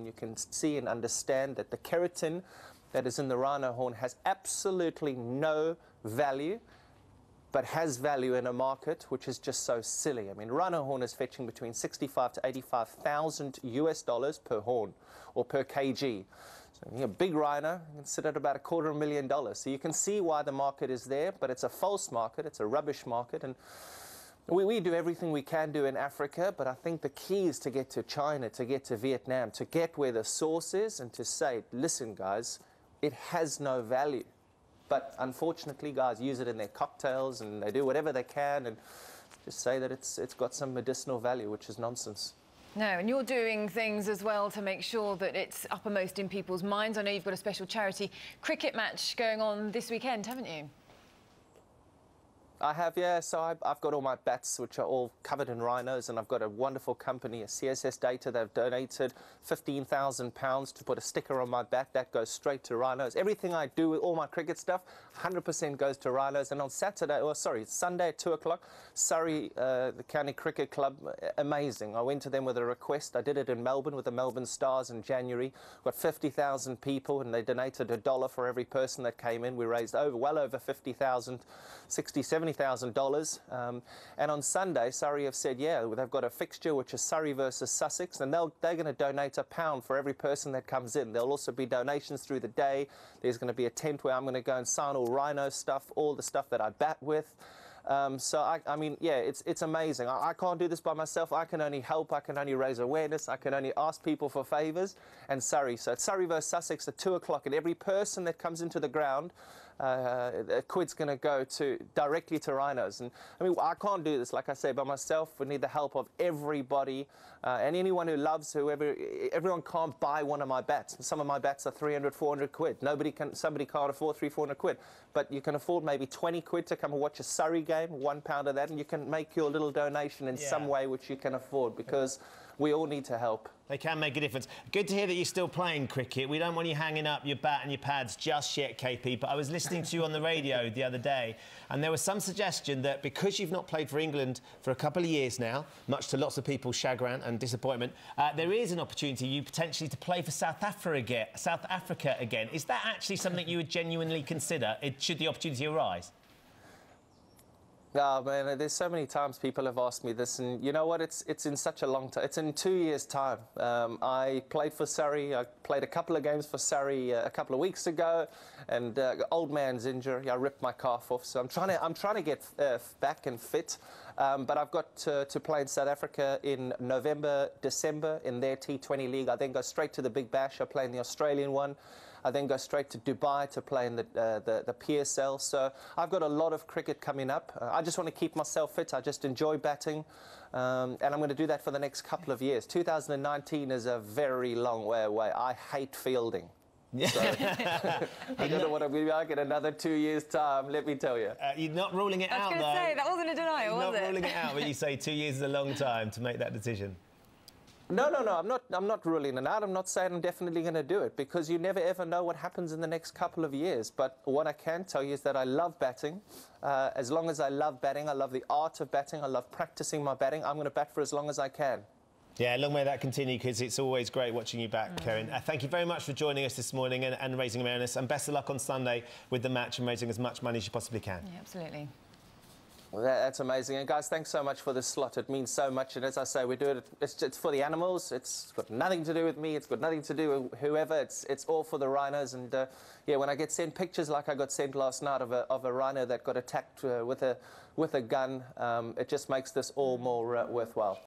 You can see and understand that the keratin that is in the rhino horn has absolutely no value, but has value in a market which is just so silly. I mean, rhino horn is fetching between 65 to 85,000 US dollars per horn or per kg. So a big rhino can sit at about $250,000. So you can see why the market is there, but it's a false market, it's a rubbish market, and we do everything we can do in Africa, but I think the key is to get to China, to get to Vietnam, to get where the source is and to say, listen guys, it has no value. But unfortunately, guys use it in their cocktails and they do whatever they can and just say that it's got some medicinal value, which is nonsense. No, and you're doing things as well to make sure that it's uppermost in people's minds. I know you've got a special charity cricket match going on this weekend, haven't you? I have, yeah. So I've got all my bats, which are all covered in rhinos, and I've got a wonderful company, a CSS Data. They've donated £15,000 to put a sticker on my bat. That goes straight to rhinos. Everything I do with all my cricket stuff, 100% goes to rhinos. And on Saturday, or sorry, Sunday at 2 o'clock, Surrey, the County Cricket Club, amazing. I went to them with a request. I did it in Melbourne with the Melbourne Stars in January. Got 50,000 people, and they donated $1 for every person that came in. We raised well over 50,000, 60, 70,000 and on Sunday, Surrey have said, yeah, they've got a fixture which is Surrey versus Sussex, and they're going to donate £1 for every person that comes in. There'll also be donations through the day. There's going to be a tent where I'm going to go and sign all rhino stuff, all the stuff that I bat with. So I mean, yeah, it's amazing. I can't do this by myself. I can only help. I can only raise awareness. I can only ask people for favours. And Surrey, so it's Surrey versus Sussex at 2 o'clock, and every person that comes into the ground, a quid's going to go directly to rhinos. And I mean, I can't do this, like I say, by myself. We need the help of everybody and anyone who loves everyone can't buy one of my bats. Some of my bats are 300, 400 quid. Somebody can't afford 300, 400 quid. But you can afford maybe 20 quid to come and watch a Surrey game, £1 of that, and you can make your little donation in some way which you can afford, because we all need to help. They can make a difference. Good to hear that you're still playing cricket. We don't want you hanging up your bat and your pads just yet, KP, but I was listening to you on the radio the other day, and there was some suggestion that because you've not played for England for a couple of years now, much to lots of people's chagrin and disappointment, there is an opportunity you potentially to play for South Africa again. Is that actually something you would genuinely consider, should the opportunity arise? Oh, man, there's so many times people have asked me this, and you know what, it's in such a long time. It's in 2 years' time. I played for Surrey. I played a couple of games for Surrey a couple of weeks ago, and old man's injury, I ripped my calf off. So I'm trying to get back and fit. But I've got to play in South Africa in November, December in their T20 league. I then go straight to the Big Bash. I play in the Australian one. I then go straight to Dubai to play in the Pietersen. So I've got a lot of cricket coming up. I just want to keep myself fit. I just enjoy batting. And I'm going to do that for the next couple of years. 2019 is a very long way away. I hate fielding. So, I don't know what I'm going to be like in another 2 years' time, let me tell you. You're not ruling it out, though. I was going to say, that wasn't a denial, was it? You're not ruling it out, but you say 2 years is a long time to make that decision. No, I'm not ruling it out. I'm not saying I'm definitely going to do it, because you never ever know what happens in the next couple of years. But what I can tell you is that I love batting. As long as I love batting, I love the art of batting, I love practicing my batting, I'm going to bat for as long as I can. Yeah, long may that continue, because it's always great watching you back, Karen. Thank you very much for joining us this morning and raising awareness, and best of luck on Sunday with the match and raising as much money as you possibly can. Yeah, absolutely. Well, that's amazing. And guys, thanks so much for this slot. It means so much. And as I say, we do it. It's for the animals. It's got nothing to do with me. It's got nothing to do with whoever. It's all for the rhinos. And yeah, when I get sent pictures like I got sent last night of a rhino that got attacked with a gun, it just makes this all more worthwhile.